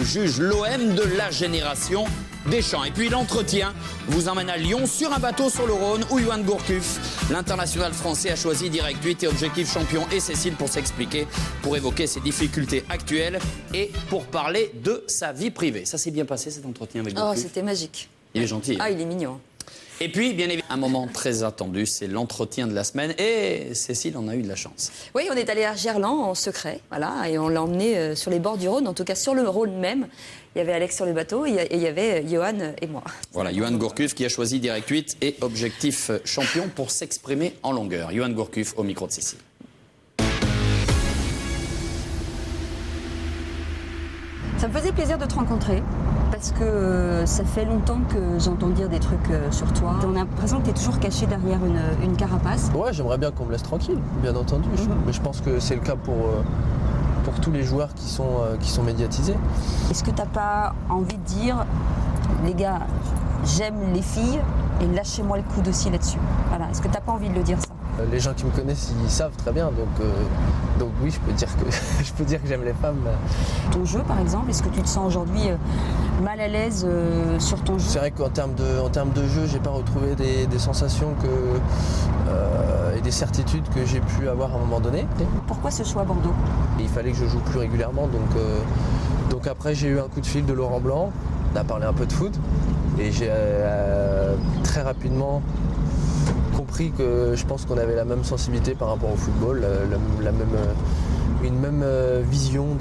juge l'OM de la génération Deschamps. Et puis l'entretien vous emmène à Lyon sur un bateau sur le Rhône où Yoann Gourcuff, l'international français, a choisi Direct 8 et Objectif Champion et Cécile pour s'expliquer, pour évoquer ses difficultés actuelles et pour parler de sa vie privée. Ça s'est bien passé cet entretien avec Gourcuff? Oh, c'était magique. Il est gentil. Ah, il est mignon. Et puis, bien évidemment, un moment très attendu, c'est l'entretien de la semaine. Et Cécile en a eu de la chance. Oui, on est allé à Gerland en secret, voilà, et on l'a emmené sur les bords du Rhône, en tout cas sur le Rhône même. Il y avait Alex sur le bateau et il y avait Yoann et moi. Voilà, Yoann Gourcuff qui a choisi Direct 8 et Objectif Champion pour s'exprimer en longueur. Yoann Gourcuff au micro de Cécile. Ça me faisait plaisir de te rencontrer parce que ça fait longtemps que j'entends dire des trucs sur toi. On a l'impression que tu es toujours caché derrière une carapace. Ouais, j'aimerais bien qu'on me laisse tranquille, bien entendu. Mais je pense que c'est le cas pour tous les joueurs qui sont médiatisés. Est-ce que tu n'as pas envie de dire, les gars, j'aime les filles et lâchez-moi le coude aussi là-dessus? Voilà. Est-ce que tu n'as pas envie de le dire, ça? Les gens qui me connaissent, ils savent très bien, donc oui, je peux dire que j'aime les femmes. Ton jeu, par exemple, est-ce que tu te sens aujourd'hui mal à l'aise sur ton jeu? C'est vrai qu'en termes de jeu, j'ai pas retrouvé des sensations et des certitudes que j'ai pu avoir à un moment donné. Pourquoi ce choix à Bordeaux? Il fallait que je joue plus régulièrement, donc après j'ai eu un coup de fil de Laurent Blanc, on a parlé un peu de foot, et j'ai très rapidement compris que je pense qu'on avait la même sensibilité par rapport au football, une même vision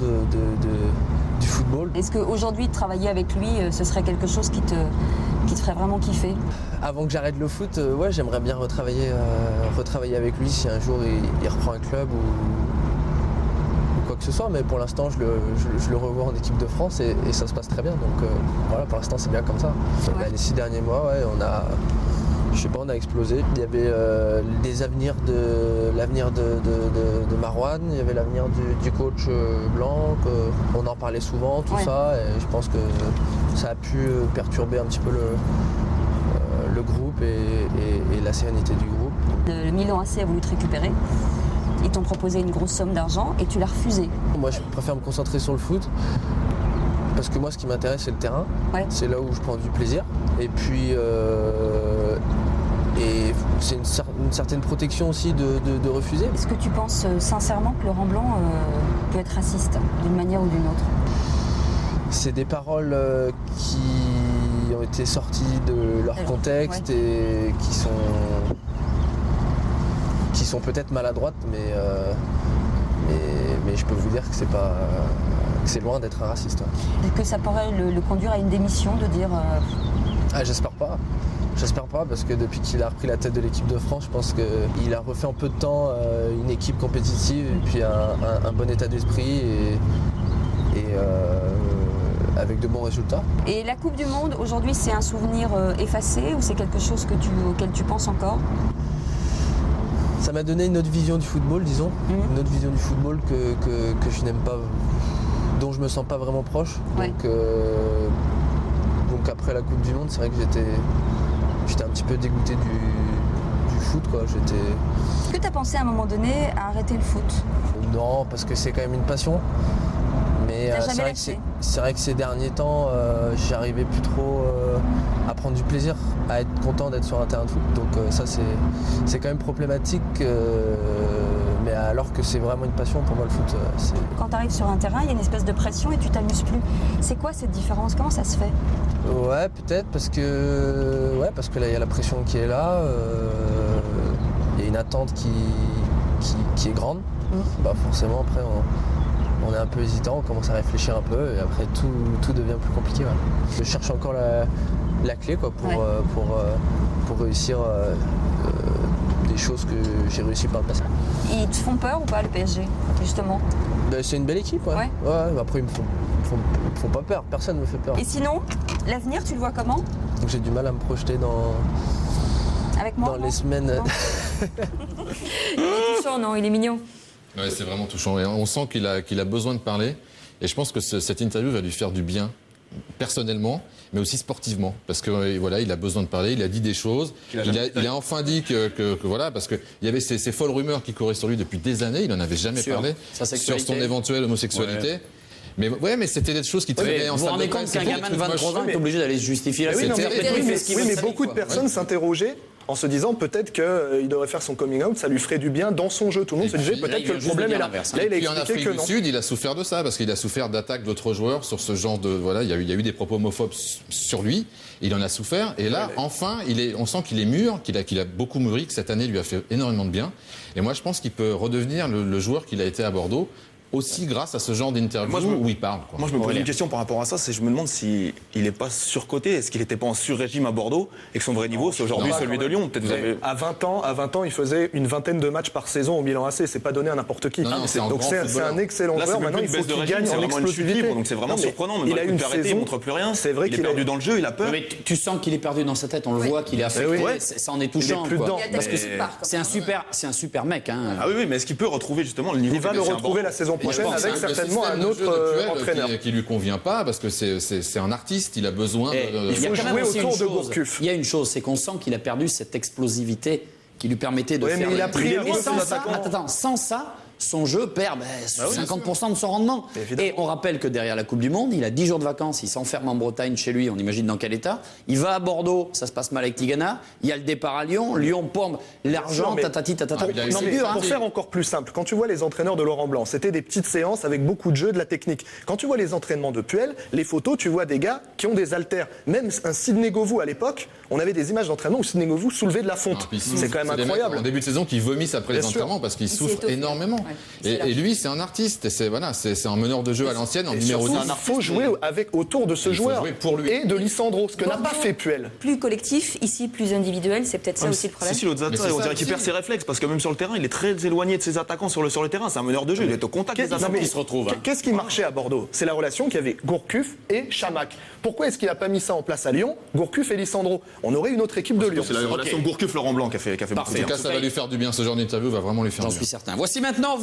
du football. Est-ce qu'aujourd'hui, travailler avec lui, ce serait quelque chose qui te ferait vraiment kiffer? Avant que j'arrête le foot, ouais, j'aimerais bien retravailler avec lui si un jour il reprend un club ou quoi que ce soit, mais pour l'instant je le revois en équipe de France et ça se passe très bien, donc voilà, pour l'instant c'est bien comme ça. Ouais. Les 6 derniers mois, ouais, on a explosé. Il y avait l'avenir de Marouane, il y avait l'avenir du coach Blanc, on en parlait souvent, tout ça, et je pense que ça a pu perturber un petit peu le groupe et la sérénité du groupe. Le Milan AC a voulu te récupérer. Ils t'ont proposé une grosse somme d'argent et tu l'as refusé. Moi, je préfère me concentrer sur le foot. Parce que moi, ce qui m'intéresse, c'est le terrain. Ouais. C'est là où je prends du plaisir. Et puis, c'est une certaine protection aussi de refuser. Est-ce que tu penses sincèrement que Laurent Blanc peut être raciste d'une manière ou d'une autre? C'est des paroles qui ont été sorties de leur contexte et qui sont peut-être maladroites, mais je peux vous dire que c'est loin d'être un raciste. Ouais. Est-ce que ça pourrait le conduire à une démission, de dire... J'espère pas. J'espère pas, parce que depuis qu'il a repris la tête de l'équipe de France, je pense qu'il a refait en peu de temps une équipe compétitive et puis un bon état d'esprit et avec de bons résultats. Et la Coupe du Monde, aujourd'hui, c'est un souvenir effacé ou c'est quelque chose auquel tu penses encore? Ça m'a donné une autre vision du football, disons. Une autre vision du football que je n'aime pas, dont je me sens pas vraiment proche. Ouais. Donc après la Coupe du Monde, c'est vrai que j'étais un petit peu dégoûté du foot, quoi. Est-ce que tu as pensé à un moment donné à arrêter le foot? Non, parce que c'est quand même une passion. Mais c'est vrai que ces derniers temps, j'arrivais plus trop à prendre du plaisir, à être content d'être sur un terrain de foot. Donc ça, c'est quand même problématique. Mais alors que c'est vraiment une passion pour moi, le foot. Quand tu arrives sur un terrain, il y a une espèce de pression et tu t'amuses plus. C'est quoi cette différence? Comment ça se fait? Ouais, peut-être parce que là, il y a la pression qui est là. Il y a une attente qui est grande. Bah, forcément, après, on est un peu hésitant, on commence à réfléchir un peu et après tout devient plus compliqué. Ouais. Je cherche encore la clé, quoi, pour réussir des choses que j'ai réussi par le passé. Ils te font peur ou pas, le PSG, justement? C'est une belle équipe, ouais. Après, ils me font pas peur, personne ne me fait peur. Et sinon, l'avenir, tu le vois comment? Donc, j'ai du mal à me projeter avec moi, les semaines. Il est touchant, non? Il est mignon. Ouais, c'est vraiment touchant. Et on sent qu'il a besoin de parler. Et je pense que cette interview va lui faire du bien, personnellement, mais aussi sportivement. Parce que voilà, il a besoin de parler, il a dit des choses. Il a enfin dit que voilà, parce qu'il y avait ces folles rumeurs qui couraient sur lui depuis des années, il n'en avait jamais parlé, sur son éventuelle homosexualité. Ouais. Mais ouais, mais c'était des choses qui traînaient en Vous vous salle rendez de compte presse, qu'un c'est gamin de des trucs 23 ans moches. est obligé d'aller se justifier la Oui, non, sécurité. mais, Il fait ce qu'il veut de sa beaucoup vie, de quoi. personnes s'interrogeaient en se disant peut-être qu'il devrait faire son coming out, ça lui ferait du bien dans son jeu. Tout le monde se disait puis, là, peut-être il que vient le juste de problème dire est là. l'inverse, Là, il a Et puis en expliqué Afrique que du non. Sud, il a souffert de ça, parce qu'il a souffert d'attaques d'autres joueurs sur ce genre de... Voilà, il y a eu des propos homophobes sur lui, il en a souffert, et là, enfin, on sent qu'il est mûr, qu'il a beaucoup mûri, que cette année lui a fait énormément de bien. Et moi, je pense qu'il peut redevenir le joueur qu'il a été à Bordeaux, aussi grâce à ce genre d'interview où il parle. Quoi. Moi, je me pose une question par rapport à ça, c'est je me demande s'il n'est pas surcoté, est-ce qu'il n'était pas en sur-régime à Bordeaux et que son vrai niveau, c'est aujourd'hui celui de Lyon. Peut-être vous avez... À 20 ans, il faisait une vingtaine de matchs par saison au Milan AC. C'est pas donné à n'importe qui. Non, c'est un Donc grand c'est footballeur. un excellent Là, c'est joueur. même Maintenant, plus il une faut baisse de qu'il régime, gagne c'est en vraiment une chute explosivité. libre, donc c'est vraiment Non, mais surprenant. il a Même une il arrêté, il saison. montre plus rien. C'est vrai Il est qu'il a perdu dans le jeu, il a peur. Mais tu sens qu'il est perdu dans sa tête, on le voit qu'il est affecté, oui. ça en est touchant. plus quoi. dedans. Il y a Parce que quelque part, c'est un super mec. Hein. Ah oui, mais est-ce qu'il peut retrouver justement le niveau Il va le retrouver la saison prochaine Je pense avec que le certainement système un de jeu autre actuel entraîneur. qui lui convient pas, parce que c'est un artiste, il a besoin Et de... il y a faut quand même jouer aussi autour une de chose. Gourcuff. Il y a une chose, c'est qu'on sent qu'il a perdu cette explosivité qui lui permettait de Ouais, faire. mais il a pris un Et peu sans plus ça, d'attaquant. sans ça, son jeu perd 50% de son rendement. Évidemment. Et on rappelle que derrière la Coupe du Monde, il a 10 jours de vacances, il s'enferme en Bretagne chez lui, on imagine dans quel état. Il va à Bordeaux, ça se passe mal avec Tigana. Il y a le départ à Lyon, Lyon pompe l'argent, Non, mais- tatati, tatata. il a Non, C'est mais dur, pour hein. faire encore plus simple, quand tu vois les entraîneurs de Laurent Blanc, c'était des petites séances avec beaucoup de jeux, de la technique. Quand tu vois les entraînements de Puel, les photos, tu vois des gars qui ont des haltères. Même un Sidney Govou à l'époque, on avait des images d'entraînement où Sidney Govou soulevait de la fonte. C'est quand même des mecs incroyable. En début de saison, qui vomissent après Bien les sûr. entraînements parce qu'ils s'est souffrent étoffé. énormément. Ouais. Et lui, c'est un artiste. Et c'est un meneur de jeu à l'ancienne, en Et numéro surtout, 10. il faut jouer autour de ce Il faut joueur jouer pour lui. et de Lisandro, ce que n'a Bordeaux, pas fait Puel. Plus collectif, ici plus individuel, c'est peut-être ça aussi le problème. Si, Lozata, Mais c'est on ça dirait qu'il aussi. perd ses réflexes parce que même sur le terrain, il est très éloigné de ses attaquants sur le terrain. C'est un meneur de jeu, il est au contact des Non, attaquants. mais se retrouvent, hein. Qu'est-ce qui marchait à Bordeaux? C'est la relation qu'il y avait Gourcuff et Chamac. Pourquoi est-ce qu'il n'a pas mis ça en place à Lyon, Gourcuff et Lisandro? On aurait une autre équipe de Lyon. C'est la relation Gourcuff-Laurent Blanc qui a fait Parfait. beaucoup. En tout cas, ça va lui faire du bien. Ce genre d'interview va vraiment lui faire J'en du bien. suis certain. Voici maintenant